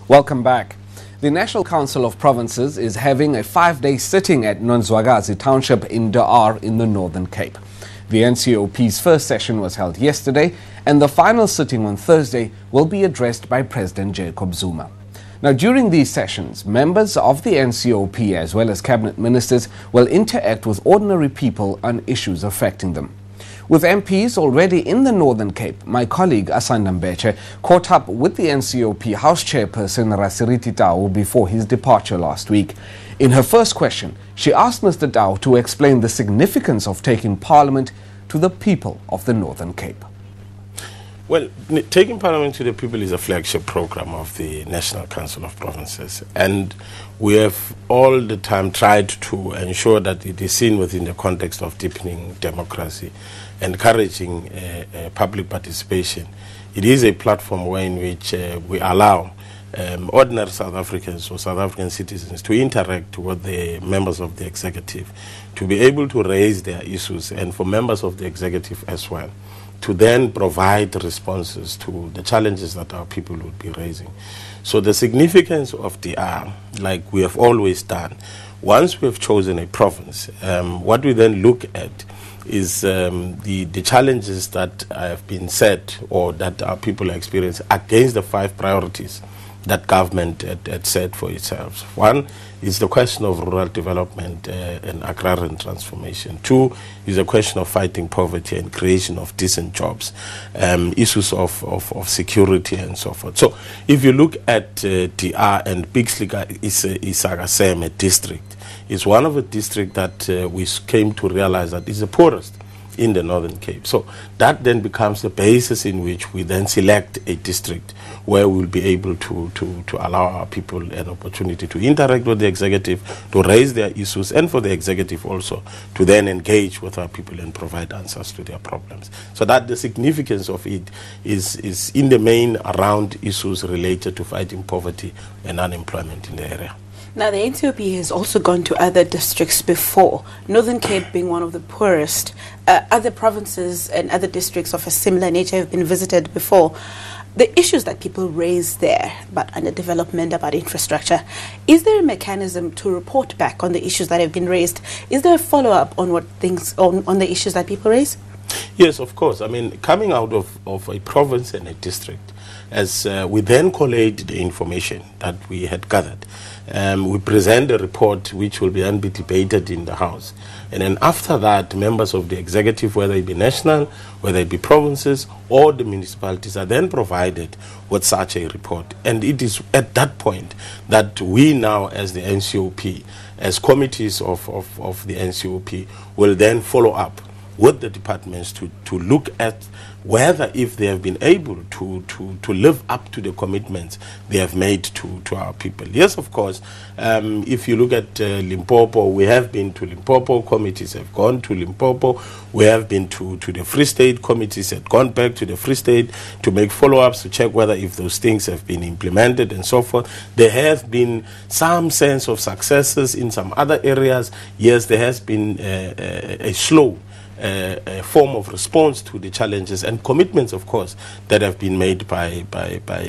Welcome back. The National Council of Provinces is having a 5-day sitting at Nonzwagazi Township in Dar in the Northern Cape. The NCOP's first session was held yesterday, and the final sitting on Thursday will be addressed by President Jacob Zuma. Now, during these sessions, members of the NCOP as well as cabinet ministers will interact with ordinary people on issues affecting them. With MPs already in the Northern Cape, my colleague Asanda Mbeche caught up with the NCOP House Chairperson Raseriti Tau before his departure last week. In her first question, she asked Mr. Tau to explain the significance of taking Parliament to the people of the Northern Cape. Well, taking Parliament to the people is a flagship program of the National Council of Provinces, and we have all the time tried to ensure that it is seen within the context of deepening democracy, encouraging public participation. It is a platform where in which we allow ordinary South Africans or South African citizens to interact with the members of the executive, to be able to raise their issues, and for members of the executive as well to then provide responses to the challenges that our people would be raising. So the significance of DR, like we have always done, once we have chosen a province, what we then look at is the challenges that have been set or that our people are experiencing against the 5 priorities that government had set for itself. 1 is the question of rural development and agrarian transformation. 2 is the question of fighting poverty and creation of decent jobs, issues of security and so forth. So if you look at DR and Bixley is a district, it's one of the districts that we came to realize that is the poorest in the Northern Cape. So that then becomes the basis in which we then select a district where we'll be able to allow our people an opportunity to interact with the executive, to raise their issues, and for the executive also to then engage with our people and provide answers to their problems. So that the significance of it is in the main around issues related to fighting poverty and unemployment in the area. Now, the NCOP has also gone to other districts before, Northern Cape being one of the poorest. Other provinces and other districts of a similar nature have been visited before. The issues that people raise there about underdevelopment, about infrastructure, is there a mechanism to report back on the issues that have been raised? Is there a follow-up on what things on the issues that people raise? Yes, of course. I mean, coming out of a province and a district, as we then collate the information that we had gathered, we present a report which will be then be debated in the House. And then after that, members of the executive, whether it be national, whether it be provinces or the municipalities, are then provided with such a report. And it is at that point that we now, as the NCOP, as committees of the NCOP, will then follow up with the departments to look at whether if they have been able to live up to the commitments they have made to our people. Yes, of course, if you look at Limpopo, we have been to Limpopo, committees have gone to Limpopo, we have been to the Free State, committees have gone back to the Free State to make follow-ups to check whether if those things have been implemented and so forth. There have been some sense of successes in some other areas. Yes, there has been a slow form of response to the challenges and commitments, of course, that have been made by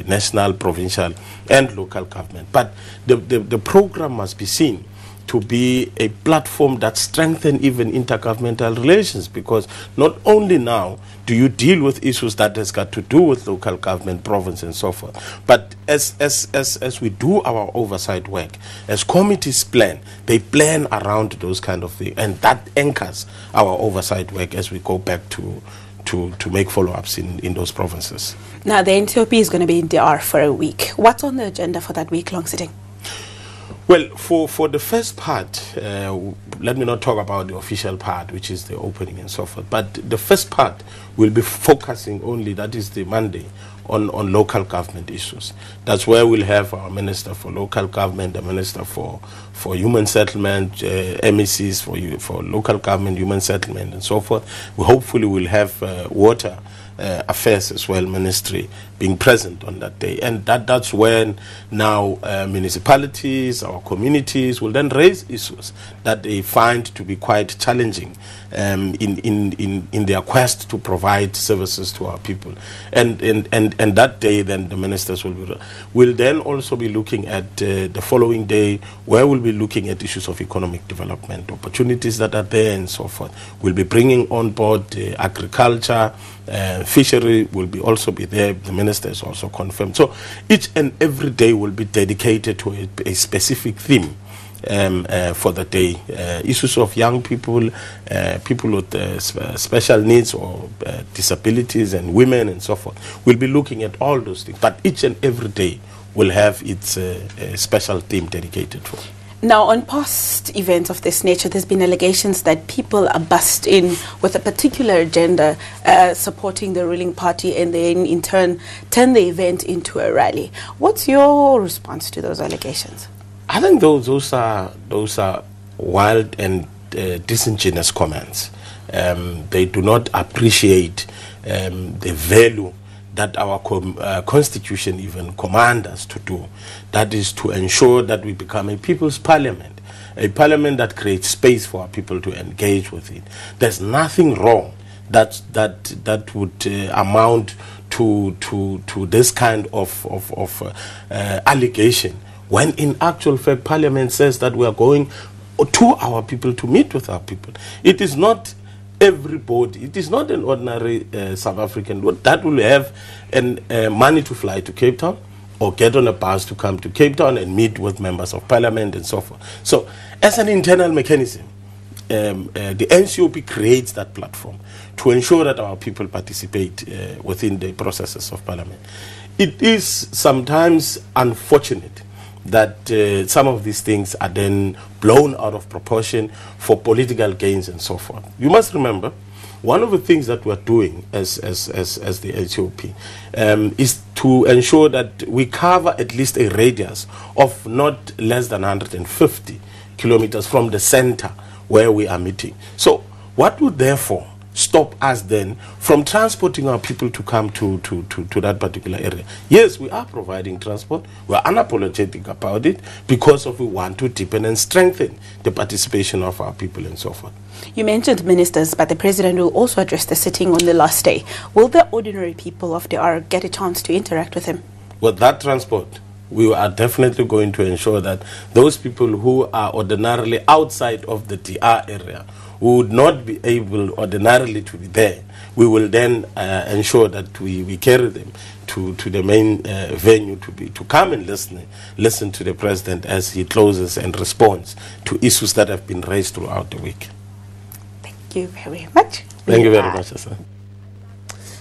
national, provincial and local government. But the program must be seen to be a platform that strengthens even intergovernmental relations, because not only now do you deal with issues that has got to do with local government, province and so forth, but as we do our oversight work, as committees plan, they plan around those kind of things, and that anchors our oversight work as we go back to make follow-ups in those provinces. Now, the NCOP is going to be in DR for a week. What's on the agenda for that week-long sitting? Well, for the first part, let me not talk about the official part, which is the opening and so forth, but the first part will be focusing only, that is the Monday, on local government issues. That's where we'll have our Minister for Local Government, the Minister for Human Settlement, MECs for local government, human settlement and so forth. We hopefully will have water Affairs as well, Ministry, being present on that day. And that's when now municipalities, our communities will then raise issues that they find to be quite challenging in their quest to provide services to our people. And that day then the ministers will then also be looking at the following day, where we'll be looking at issues of economic development, opportunities that are there and so forth. We'll be bringing on board agriculture, fishery will also be there. The minister is also confirmed. So each and every day will be dedicated to a specific theme for the day. Issues of young people, people with special needs or disabilities, and women and so forth. We'll be looking at all those things. But each and every day will have its special theme dedicated for. Now, on past events of this nature, there's been allegations that people are bussed in with a particular agenda supporting the ruling party, and then in turn turn the event into a rally. What's your response to those allegations? I think those are wild and disingenuous comments. They do not appreciate the value that our constitution even commands us to do. That is to ensure that we become a people's parliament, a parliament that creates space for our people to engage with it. There's nothing wrong that would amount to this kind of allegation, when in actual fact Parliament says that we are going to our people to meet with our people. It is not everybody. It is not an ordinary South African that will have money to fly to Cape Town or get on a bus to come to Cape Town and meet with members of Parliament and so forth. So as an internal mechanism, the NCOP creates that platform to ensure that our people participate within the processes of Parliament. It is sometimes unfortunate that some of these things are then blown out of proportion for political gains and so forth. You must remember, one of the things that we're doing as the NCOP is to ensure that we cover at least a radius of not less than 150 kilometers from the center where we are meeting. So what would therefore stop us then from transporting our people to come to that particular area? Yes, we are providing transport. We are unapologetic about it because we want to deepen and strengthen the participation of our people and so forth. You mentioned ministers, but the president will also address the sitting on the last day. Will the ordinary people of the R get a chance to interact with him? With that transport, we are definitely going to ensure that those people who are ordinarily outside of the DR area, who would not be able ordinarily to be there, we will then ensure that we carry them to the main venue to come and listen to the president as he closes and responds to issues that have been raised throughout the week. Thank you very much. Thank you very much, sir.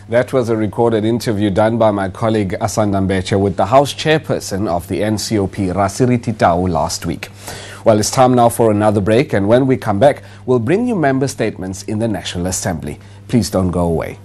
That was a recorded interview done by my colleague Asanda Mbecha with the House Chairperson of the NCOP, Raseriti Tau, last week. Well, it's time now for another break, and when we come back, we'll bring you member statements in the National Assembly. Please don't go away.